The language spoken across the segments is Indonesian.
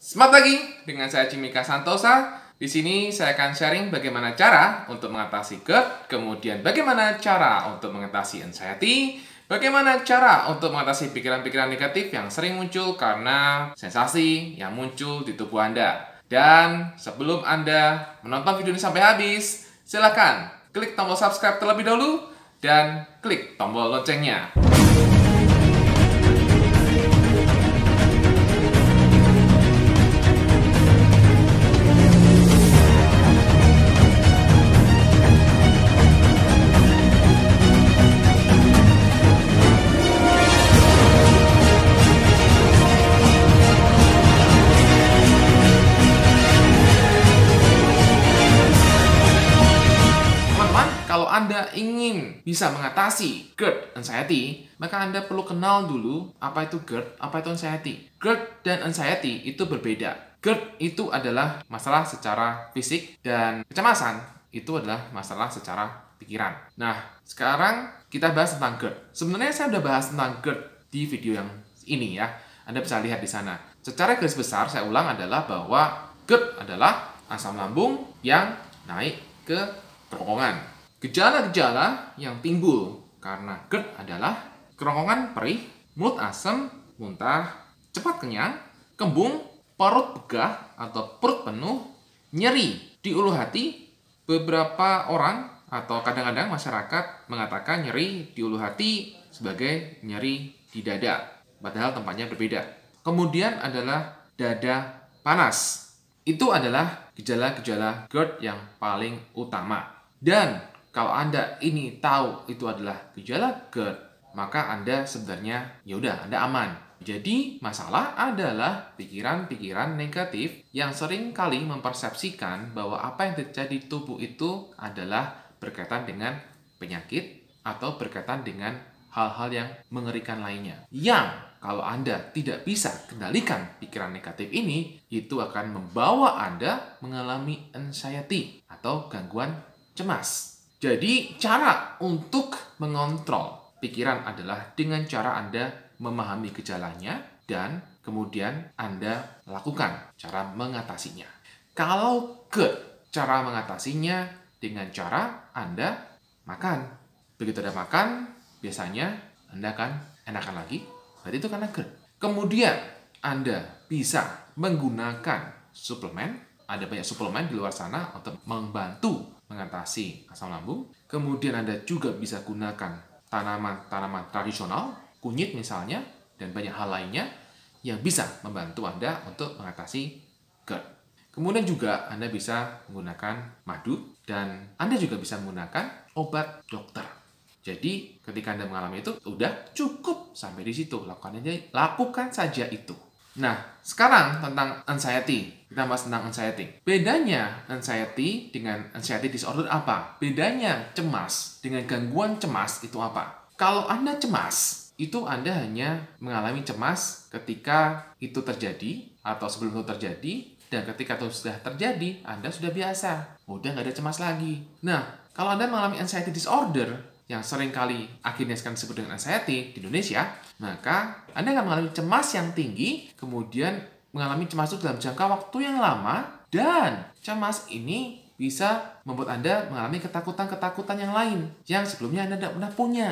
Selamat pagi, dengan saya Cimika Santosa. Di sini saya akan sharing bagaimana cara untuk mengatasi GERD, kemudian bagaimana cara untuk mengatasi anxiety, bagaimana cara untuk mengatasi pikiran-pikiran negatif yang sering muncul karena sensasi yang muncul di tubuh Anda. Dan sebelum Anda menonton video ini sampai habis, silakan klik tombol subscribe terlebih dahulu dan klik tombol loncengnya. Kalau Anda ingin bisa mengatasi GERD anxiety, maka Anda perlu kenal dulu apa itu GERD, apa itu anxiety. GERD dan anxiety itu berbeda. GERD itu adalah masalah secara fisik dan kecemasan itu adalah masalah secara pikiran. Nah, sekarang kita bahas tentang GERD. Sebenarnya saya sudah bahas tentang GERD di video yang ini ya. Anda bisa lihat di sana. Secara garis besar saya ulang adalah bahwa GERD adalah asam lambung yang naik ke kerongkongan. Gejala-gejala yang timbul karena GERD adalah kerongkongan perih, mulut asam, muntah, cepat kenyang, kembung, perut begah atau perut penuh, nyeri di ulu hati. Beberapa orang atau kadang-kadang masyarakat mengatakan nyeri di ulu hati sebagai nyeri di dada, padahal tempatnya berbeda. Kemudian adalah dada panas. Itu adalah gejala-gejala GERD yang paling utama. Dan kalau Anda ini tahu itu adalah gejala GERD, maka Anda sebenarnya Anda aman. Jadi masalah adalah pikiran-pikiran negatif yang sering kali mempersepsikan bahwa apa yang terjadi di tubuh itu adalah berkaitan dengan penyakit atau berkaitan dengan hal-hal yang mengerikan lainnya. Yang kalau Anda tidak bisa kendalikan pikiran negatif ini, itu akan membawa Anda mengalami anxiety atau gangguan cemas. Jadi, cara untuk mengontrol pikiran adalah dengan cara Anda memahami gejalanya dan kemudian Anda lakukan cara mengatasinya. Kalau cara mengatasinya dengan cara Anda makan. Begitu Anda makan, biasanya Anda akan enakan lagi. Berarti itu karena GERD. Kemudian, Anda bisa menggunakan suplemen. Ada banyak suplemen di luar sana untuk membantu mengatasi asam lambung. Kemudian Anda juga bisa gunakan tanaman-tanaman tradisional, kunyit misalnya, dan banyak hal lainnya yang bisa membantu Anda untuk mengatasi GERD. Kemudian juga Anda bisa menggunakan madu dan Anda juga bisa menggunakan obat dokter. Jadi ketika Anda mengalami itu, udah cukup sampai di situ. Lakukan saja itu. Nah, sekarang tentang anxiety. Kita bahas tentang anxiety. Bedanya anxiety dengan anxiety disorder apa? Bedanya cemas dengan gangguan cemas itu apa? Kalau Anda cemas, itu Anda hanya mengalami cemas ketika itu terjadi atau sebelum itu terjadi, dan ketika itu sudah terjadi, Anda sudah biasa. Udah nggak ada cemas lagi. Nah, kalau Anda mengalami anxiety disorder, yang sering kali akhirnya sekarang disebut dengan anxiety di Indonesia, maka Anda akan mengalami cemas yang tinggi, kemudian mengalami cemas itu dalam jangka waktu yang lama, dan cemas ini bisa membuat Anda mengalami ketakutan-ketakutan yang lain, yang sebelumnya Anda tidak pernah punya.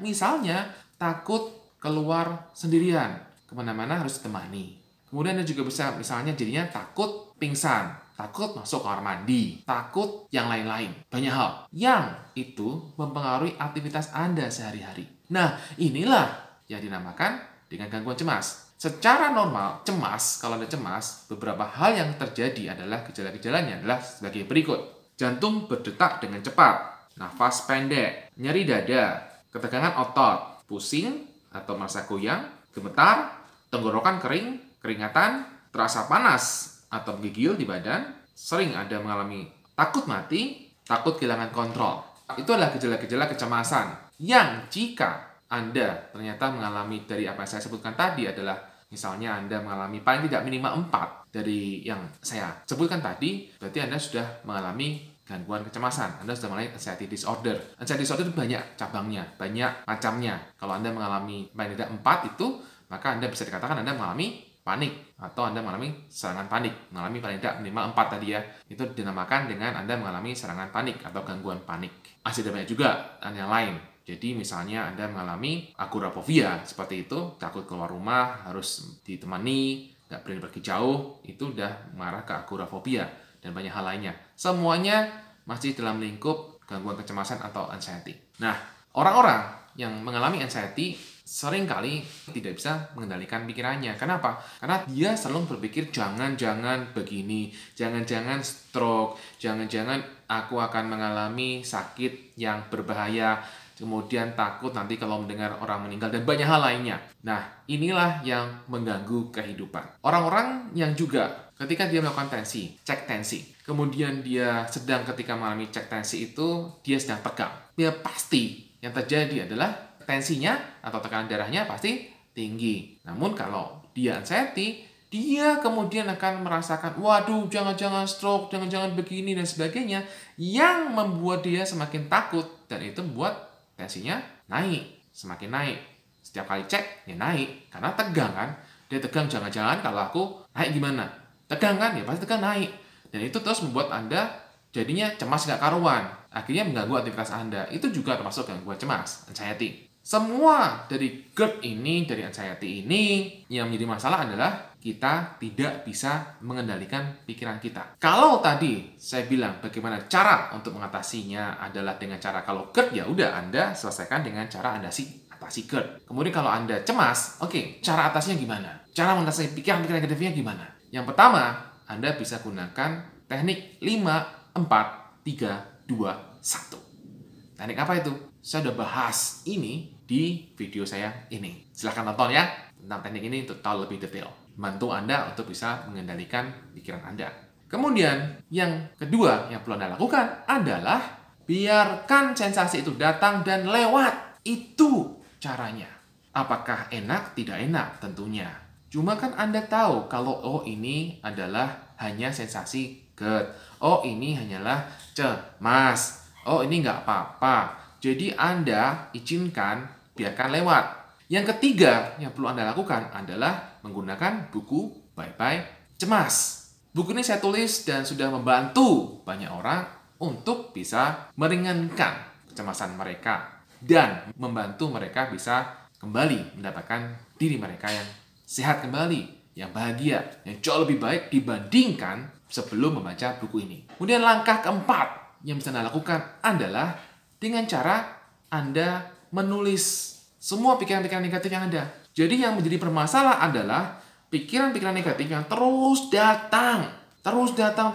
Misalnya, takut keluar sendirian, kemana-mana harus ditemani. Kemudian Anda juga bisa misalnya jadinya takut pingsan, takut masuk kamar mandi, takut yang lain-lain. Banyak hal yang itu mempengaruhi aktivitas Anda sehari-hari. Nah, inilah yang dinamakan dengan gangguan cemas. Secara normal, cemas, kalau Anda cemas, beberapa hal yang terjadi adalah gejala-gejalanya adalah sebagai berikut. Jantung berdetak dengan cepat, nafas pendek, nyeri dada, ketegangan otot, pusing atau merasa goyang, gemetar, tenggorokan kering, keringatan, terasa panas atau menggigil di badan, sering Anda mengalami takut mati, takut kehilangan kontrol. Itu adalah gejala-gejala kecemasan yang jika Anda ternyata mengalami dari apa yang saya sebutkan tadi adalah misalnya Anda mengalami paling tidak minimal 4 dari yang saya sebutkan tadi, berarti Anda sudah mengalami gangguan kecemasan. Anda sudah mengalami anxiety disorder. Anxiety disorder banyak cabangnya, banyak macamnya. Kalau Anda mengalami paling tidak 4 itu, maka Anda bisa dikatakan Anda mengalami panik atau Anda mengalami serangan panik. Mengalami paling tidak minimal 4 tadi ya. Itu dinamakan dengan Anda mengalami serangan panik atau gangguan panik. Masih ada banyak juga yang lain. Jadi misalnya Anda mengalami agorafobia seperti itu, takut keluar rumah, harus ditemani, nggak berani pergi jauh, itu udah mengarah ke agorafobia dan banyak hal lainnya. Semuanya masih dalam lingkup gangguan kecemasan atau anxiety. Nah, orang-orang yang mengalami anxiety seringkali tidak bisa mengendalikan pikirannya. Kenapa? Karena dia selalu berpikir jangan-jangan begini, jangan-jangan stroke, jangan-jangan aku akan mengalami sakit yang berbahaya, kemudian takut nanti kalau mendengar orang meninggal, dan banyak hal lainnya. Nah, inilah yang mengganggu kehidupan. Orang-orang yang juga ketika dia melakukan tensi, cek tensi, kemudian dia sedang ketika mengalami cek tensi itu, dia sedang tegang. Ya pasti yang terjadi adalah tensinya atau tekanan darahnya pasti tinggi. Namun kalau dia anxiety, dia kemudian akan merasakan, waduh, jangan-jangan stroke, jangan-jangan begini, dan sebagainya, yang membuat dia semakin takut, dan itu membuat tensinya naik, semakin naik. Setiap kali cek, ya naik. Karena tegang kan. Dia tegang, jangan-jangan kalau aku naik gimana? Tegang kan? Ya pasti tegang naik. Dan itu terus membuat Anda jadinya cemas nggak karuan. Akhirnya mengganggu aktivitas Anda. Itu juga termasuk gangguan cemas, anxiety. Semua dari GERD ini, dari anxiety ini, yang menjadi masalah adalah kita tidak bisa mengendalikan pikiran kita. Kalau tadi saya bilang bagaimana cara untuk mengatasinya adalah dengan cara kalau GERD, ya udah Anda selesaikan dengan cara Anda atasi GERD. Kemudian kalau Anda cemas, oke, cara atasnya gimana? Cara mengatasi pikiran-pikiran negatifnya gimana? Yang pertama, Anda bisa gunakan teknik 5, 4, 3, 2, 1. Teknik apa itu? Saya udah bahas ini di video saya ini. Silahkan tonton ya tentang teknik ini untuk tahu lebih detail. Bantu Anda untuk bisa mengendalikan pikiran Anda. Kemudian, yang kedua yang perlu Anda lakukan adalah biarkan sensasi itu datang dan lewat. Itu caranya. Apakah enak? Tidak enak tentunya. Cuma kan Anda tahu kalau oh ini adalah hanya sensasi GERD. Oh ini hanyalah cemas. Oh ini nggak apa-apa. Jadi Anda izinkan, biarkan lewat. Yang ketiga yang perlu Anda lakukan adalah menggunakan buku Bye-Bye Cemas. Buku ini saya tulis dan sudah membantu banyak orang untuk bisa meringankan kecemasan mereka dan membantu mereka bisa kembali mendapatkan diri mereka yang sehat kembali, yang bahagia, yang jauh lebih baik dibandingkan sebelum membaca buku ini. Kemudian langkah keempat yang bisa Anda lakukan adalah dengan cara Anda menulis semua pikiran-pikiran negatif yang ada. Jadi yang menjadi permasalahan adalah pikiran-pikiran negatif yang terus datang. Terus datang.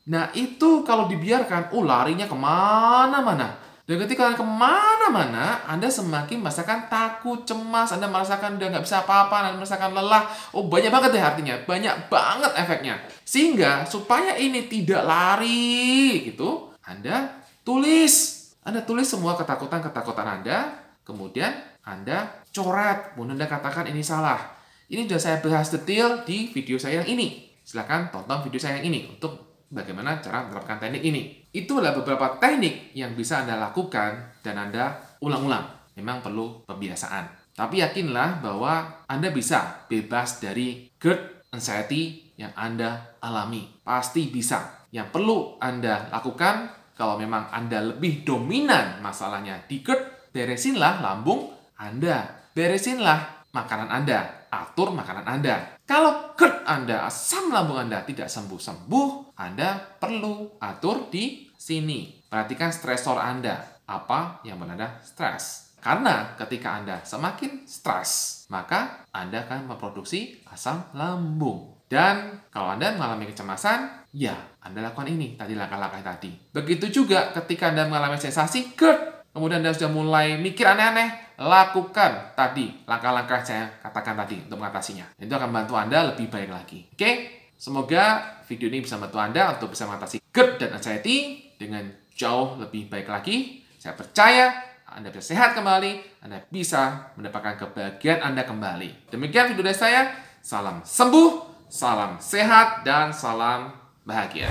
Nah itu kalau dibiarkan, larinya kemana-mana. Dan ketika kalian kemana-mana, Anda semakin merasakan takut, cemas, Anda merasakan udah nggak bisa apa-apa, Anda merasakan lelah. Oh banyak banget deh artinya, banyak banget efeknya. Sehingga supaya ini tidak lari gitu, Anda tulis semua ketakutan Anda, kemudian Anda coret, kemudian Anda katakan ini salah. Ini sudah saya bahas detail di video saya yang ini. Silahkan tonton video saya yang ini untuk bagaimana cara menerapkan teknik ini. Itu adalah beberapa teknik yang bisa Anda lakukan dan Anda ulang-ulang. Memang perlu pembiasaan. Tapi yakinlah bahwa Anda bisa bebas dari GERD, anxiety yang Anda alami. Pasti bisa. Yang perlu Anda lakukan, kalau memang Anda lebih dominan masalahnya di GERD, beresinlah lambung Anda. Beresinlah makanan Anda. Atur makanan Anda. Kalau GERD Anda, asam lambung Anda tidak sembuh-sembuh, Anda perlu atur di sini. Perhatikan stresor Anda. Apa yang membuat Anda stres? Karena ketika Anda semakin stres, maka Anda akan memproduksi asam lambung. Dan kalau Anda mengalami kecemasan, ya Anda lakukan ini, tadi langkah-langkah tadi. Begitu juga ketika Anda mengalami sensasi GERD, kemudian Anda sudah mulai mikir aneh-aneh, lakukan tadi langkah-langkah saya katakan tadi untuk mengatasinya. Itu akan membantu Anda lebih baik lagi. Oke? Semoga video ini bisa membantu Anda untuk bisa mengatasi GERD dan anxiety dengan jauh lebih baik lagi. Saya percaya Anda bisa sehat kembali, Anda bisa mendapatkan kebahagiaan Anda kembali. Demikian video dari saya. Salam sembuh, salam sehat, dan salam bahagia.